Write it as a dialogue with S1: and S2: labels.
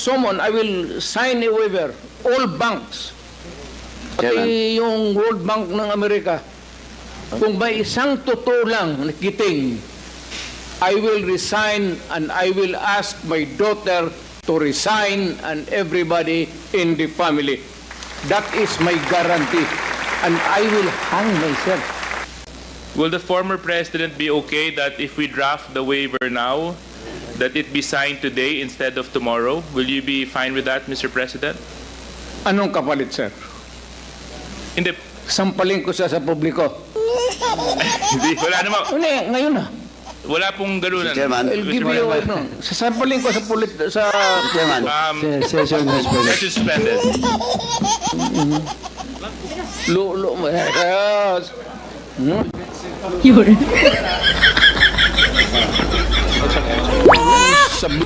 S1: summon, I will sign a waiver. All banks, pati yung World Bank ng Amerika, kung may isang totoo lang nakiting, I will resign and I will ask my daughter to resign and everybody in the family. That is my guarantee. And I will hang myself.
S2: Will the former president be okay that if we draft the waiver now, that it be signed today instead of tomorrow? Will you be fine with that, Mr. President?
S1: Anong kapalit, sir?
S2: Hindi.
S1: Sampalin ko siya sa publiko.
S2: Hindi, wala naman.
S1: Hindi, ngayon na.
S2: Wala pong ganunan.
S3: Chairman.
S1: I'll give you, sasampalin ko sa
S3: Chairman. Session
S2: Suspended.
S1: Yes.
S4: Yun.
S1: Sabi